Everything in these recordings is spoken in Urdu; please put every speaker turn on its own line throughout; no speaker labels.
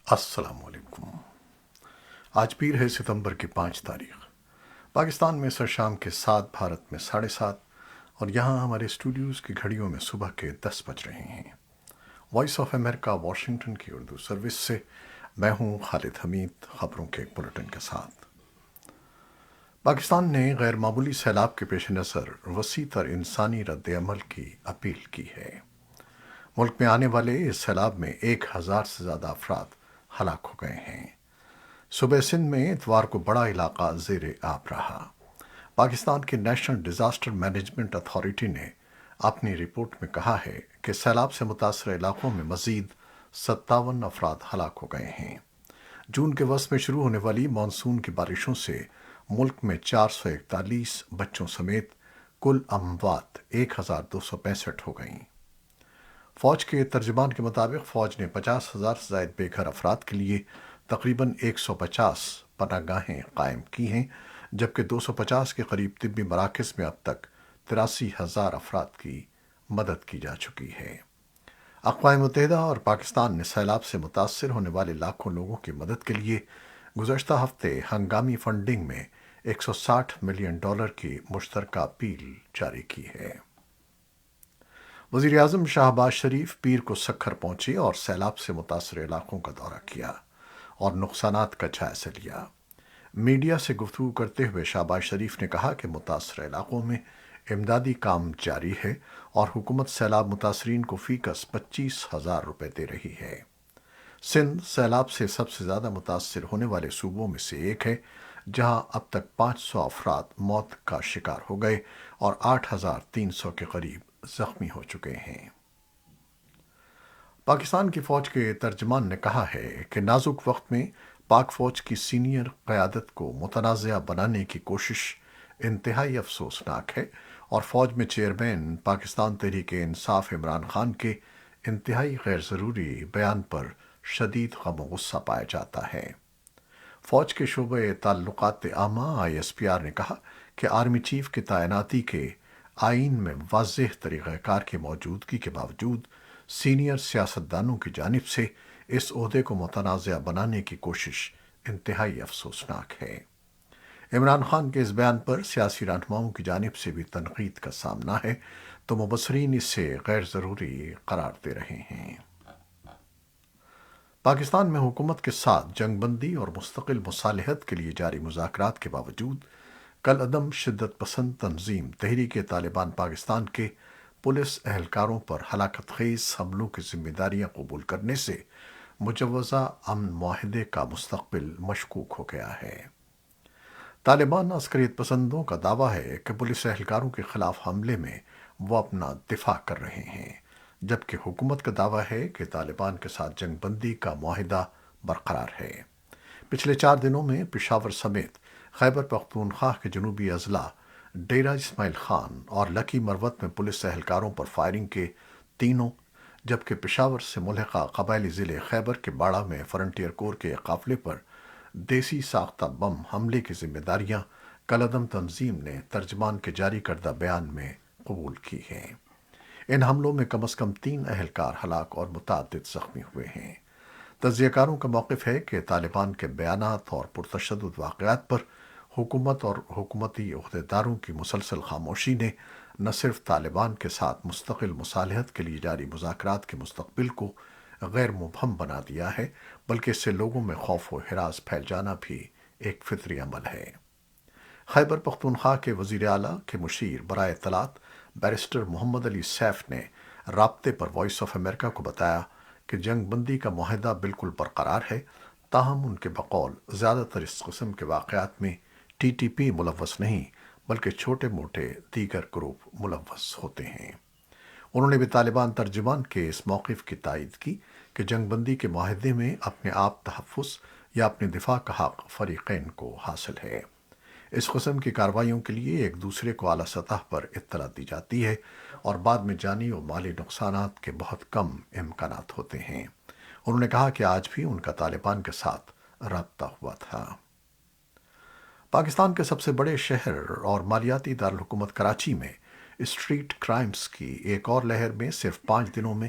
السلام علیکم۔ آج پیر ہے ستمبر کی 5 تاریخ۔ پاکستان میں سر شام کے 7، بھارت میں 7:30، اور یہاں ہمارے اسٹوڈیوز کی گھڑیوں میں صبح کے 10 بج رہے ہیں۔ وائس آف امریکہ واشنگٹن کی اردو سروس سے میں ہوں خالد حمید، خبروں کے ایک بلٹن کے ساتھ۔ پاکستان نے غیر معمولی سیلاب کے پیش نظر وسیع تر انسانی رد عمل کی اپیل کی ہے۔ ملک میں آنے والے اس سیلاب میں 1000 سے زیادہ افراد ہلاک ہو گئے ہیں۔ صوبہ سندھ میں اتوار کو بڑا علاقہ زیر آب رہا۔ پاکستان کی نیشنل ڈیزاسٹر مینجمنٹ اتھارٹی نے اپنی رپورٹ میں کہا ہے کہ سیلاب سے متاثرہ علاقوں میں مزید 57 افراد ہلاک ہو گئے ہیں۔ جون کے وسط میں شروع ہونے والی مانسون کی بارشوں سے ملک میں 441 بچوں سمیت کل اموات 1265 ہو گئیں۔ فوج کے ترجمان کے مطابق فوج نے 50,000 سے زائد بے گھر افراد کے لیے تقریباً 150 پناہ گاہیں قائم کی ہیں، جبکہ 250 کے قریب طبی مراکز میں اب تک 83,000 افراد کی مدد کی جا چکی ہے۔ اقوام متحدہ اور پاکستان نے سیلاب سے متاثر ہونے والے لاکھوں لوگوں کی مدد کے لیے گزشتہ ہفتے ہنگامی فنڈنگ میں $160 ملین کی مشترکہ اپیل جاری کی ہے۔ وزیر اعظم شہباز شریف پیر کو سکھر پہنچے اور سیلاب سے متاثر علاقوں کا دورہ کیا اور نقصانات کا جائزہ لیا۔ میڈیا سے گفتگو کرتے ہوئے شہباز شریف نے کہا کہ متاثرہ علاقوں میں امدادی کام جاری ہے اور حکومت سیلاب متاثرین کو فی کس $25,000 دے رہی ہے۔ سندھ سیلاب سے سب سے زیادہ متاثر ہونے والے صوبوں میں سے ایک ہے، جہاں اب تک 500 افراد موت کا شکار ہو گئے اور 8,300 کے قریب زخمی ہو چکے ہیں۔ پاکستان کی فوج کے ترجمان نے کہا ہے کہ نازک وقت میں پاک فوج کی سینئر قیادت کو متنازع بنانے کی کوشش انتہائی افسوسناک ہے، اور فوج میں چیئرمین پاکستان تحریک انصاف عمران خان کے انتہائی غیر ضروری بیان پر شدید غم و غصہ پایا جاتا ہے۔ فوج کے شعبہ تعلقات عامہ ISPR نے کہا کہ آرمی چیف کی تعیناتی کے آئین میں واضح طریقہ کار کی موجودگی کے باوجود سینئر سیاستدانوں کی جانب سے اس عہدے کو متنازع بنانے کی کوشش انتہائی افسوسناک ہے۔ عمران خان کے اس بیان پر سیاسی رہنماؤں کی جانب سے بھی تنقید کا سامنا ہے، تو مبصرین اسے غیر ضروری قرار دے رہے ہیں۔ پاکستان میں حکومت کے ساتھ جنگ بندی اور مستقل مصالحت کے لیے جاری مذاکرات کے باوجود کل عدم شدت پسند تنظیم تحریک طالبان پاکستان کے پولیس اہلکاروں پر ہلاکت خیز حملوں کی ذمہ داریاں قبول کرنے سے مجوزہ امن معاہدے کا مستقبل مشکوک ہو گیا ہے۔ طالبان عسکریت پسندوں کا دعویٰ ہے کہ پولیس اہلکاروں کے خلاف حملے میں وہ اپنا دفاع کر رہے ہیں، جبکہ حکومت کا دعویٰ ہے کہ طالبان کے ساتھ جنگ بندی کا معاہدہ برقرار ہے۔ پچھلے 4 دنوں میں پشاور سمیت خیبر پختونخوا کے جنوبی اضلاع ڈیرہ اسماعیل خان اور لکی مروت میں پولیس اہلکاروں پر فائرنگ کے تینوں، جبکہ پشاور سے ملحقہ قبائلی ضلع خیبر کے باڑہ میں فرنٹیئر کور کے ایک قافلے پر دیسی ساختہ بم حملے کی ذمہ داریاں کالعدم تنظیم نے ترجمان کے جاری کردہ بیان میں قبول کی ہیں۔ ان حملوں میں کم از کم 3 اہلکار ہلاک اور متعدد زخمی ہوئے ہیں۔ تجزیہ کاروں کا موقف ہے کہ طالبان کے بیانات اور پرتشدد واقعات پر حکومت اور حکومتی عہدیداروں کی مسلسل خاموشی نے نہ صرف طالبان کے ساتھ مستقل مصالحت کے لیے جاری مذاکرات کے مستقبل کو غیر مبہم بنا دیا ہے، بلکہ اس سے لوگوں میں خوف و ہراس پھیل جانا بھی ایک فطری عمل ہے۔ خیبر پختونخوا کے وزیر اعلیٰ کے مشیر برائے اطلاعات بیرسٹر محمد علی سیف نے رابطے پر وائس آف امریکہ کو بتایا کہ جنگ بندی کا معاہدہ بالکل برقرار ہے، تاہم ان کے بقول زیادہ تر اس قسم کے واقعات میں TTP ملوث نہیں، بلکہ چھوٹے موٹے دیگر گروپ ملوث ہوتے ہیں۔ انہوں نے بھی طالبان ترجمان کے اس موقف کی تائید کی کہ جنگ بندی کے معاہدے میں اپنے آپ تحفظ یا اپنے دفاع کا حق فریقین کو حاصل ہے۔ اس قسم کی کارروائیوں کے لیے ایک دوسرے کو اعلیٰ سطح پر اطلاع دی جاتی ہے اور بعد میں جانی و مالی نقصانات کے بہت کم امکانات ہوتے ہیں۔ انہوں نے کہا کہ آج بھی ان کا طالبان کے ساتھ رابطہ ہوا تھا۔ پاکستان کے سب سے بڑے شہر اور مالیاتی دارالحکومت کراچی میں اسٹریٹ کرائمز کی ایک اور لہر میں صرف 5 دنوں میں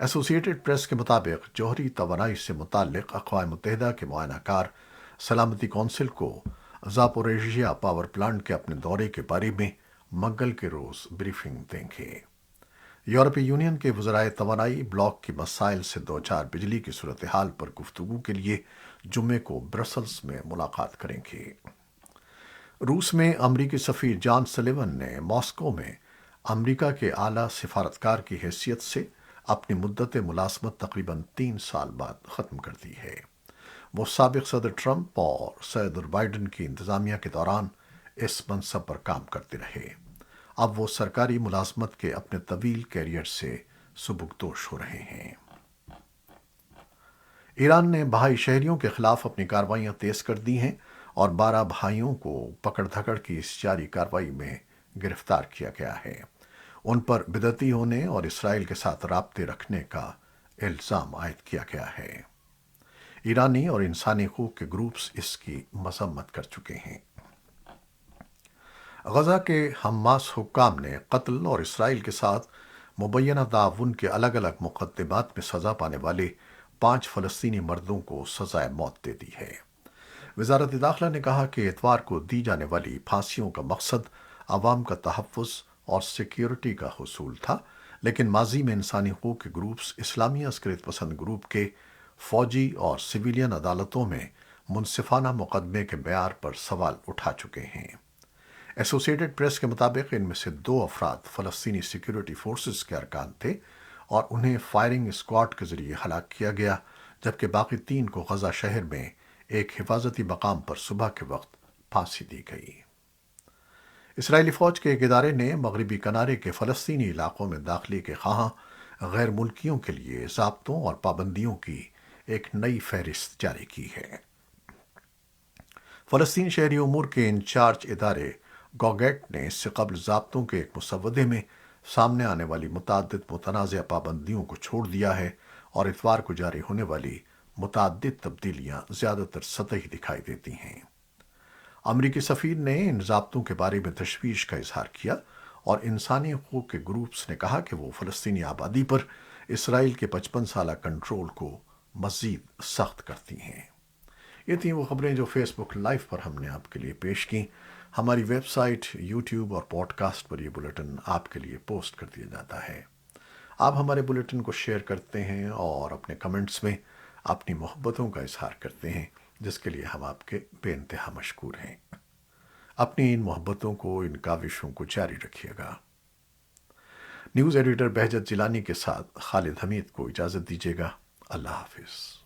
ایسوسیٹڈ پریس کے مطابق جوہری توانائی سے متعلق اقوام متحدہ کے معائنہ کار سلامتی کونسل کو زاپوریژیا پاور پلانٹ کے اپنے دورے کے بارے میں منگل کے روز بریفنگ دیں گے۔ یورپی یونین کے وزرائے توانائی بلاک کے مسائل سے دوچار بجلی کی صورتحال پر گفتگو کے لیے جمعے کو برسلز میں ملاقات کریں گے۔ روس میں امریکی سفیر جان سلیون نے ماسکو میں امریکہ کے اعلیٰ سفارتکار کی حیثیت سے اپنی مدت ملازمت تقریباً 3 سال بعد ختم کر دی ہے۔ وہ سابق صدر ٹرمپ اور صدر بائیڈن کی انتظامیہ کے دوران اس منصب پر کام کرتے رہے۔ اب وہ سرکاری ملازمت کے اپنے طویل کیریئر سے سبکدوش ہو رہے ہیں۔ ایران نے بہائی شہریوں کے خلاف اپنی کارروائیاں تیز کر دی ہیں اور 12 بھائیوں کو پکڑ دھکڑ کی اس جاری کارروائی میں گرفتار کیا گیا ہے۔ ان پر بدعتی ہونے اور اسرائیل کے ساتھ رابطے رکھنے کا الزام عائد کیا گیا ہے۔ ایرانی اور انسانی حقوق کے گروپس اس کی مذمت کر چکے ہیں۔ غزہ کے حماس حکام نے قتل اور اسرائیل کے ساتھ مبینہ تعاون کے الگ الگ مقدمات میں سزا پانے والے 5 فلسطینی مردوں کو سزائے موت دے دی ہے۔ وزارت داخلہ نے کہا کہ اتوار کو دی جانے والی پھانسیوں کا مقصد عوام کا تحفظ اور سیکیورٹی کا حصول تھا، لیکن ماضی میں انسانی حقوق کے گروپس اسلامی عسکریت پسند گروپ کے فوجی اور سویلین عدالتوں میں منصفانہ مقدمے کے معیار پر سوال اٹھا چکے ہیں۔ ایسوسیٹڈ پریس کے مطابق ان میں سے 2 افراد فلسطینی سیکیورٹی فورسز کے ارکان تھے اور انہیں فائرنگ اسکواڈ کے ذریعے ہلاک کیا گیا، جبکہ باقی 3 کو غزہ شہر میں ایک حفاظتی مقام پر صبح کے وقت پھانسی دی گئی۔ اسرائیلی فوج کے ایک ادارے نے مغربی کنارے کے فلسطینی علاقوں میں داخلے کے خواہاں غیر ملکیوں کے لیے ضابطوں اور پابندیوں کی ایک نئی فہرست جاری کی ہے۔ فلسطین شہری امور کے انچارج ادارے گوگیٹ نے اس سے قبل ضابطوں کے ایک مسودے میں سامنے آنے والی متعدد متنازع پابندیوں کو چھوڑ دیا ہے اور اتوار کو جاری ہونے والی متعدد تبدیلیاں زیادہ تر سطحی دکھائی دیتی ہیں۔ امریکی سفیر نے ان ضابطوں کے بارے میں تشویش کا اظہار کیا اور انسانی حقوق کے گروپس نے کہا کہ وہ فلسطینی آبادی پر اسرائیل کے 55 سالہ کنٹرول کو مزید سخت کرتی ہیں۔ یہ تھیں وہ خبریں جو فیس بک لائیو پر ہم نے آپ کے لیے پیش کیں۔ ہماری ویب سائٹ، یوٹیوب اور پوڈ کاسٹ پر یہ بلیٹن آپ کے لیے پوسٹ کر دیا جاتا ہے۔ آپ ہمارے بلیٹن کو شیئر کرتے ہیں اور اپنے کمنٹس میں اپنی محبتوں کا اظہار کرتے ہیں، جس کے لیے ہم آپ کے بے انتہا مشکور ہیں۔ اپنی ان محبتوں کو، ان کاوشوں کو جاری رکھیے گا۔ نیوز ایڈیٹر بہجت جیلانی کے ساتھ خالد حمید کو اجازت دیجیے گا۔ اللہ حافظ۔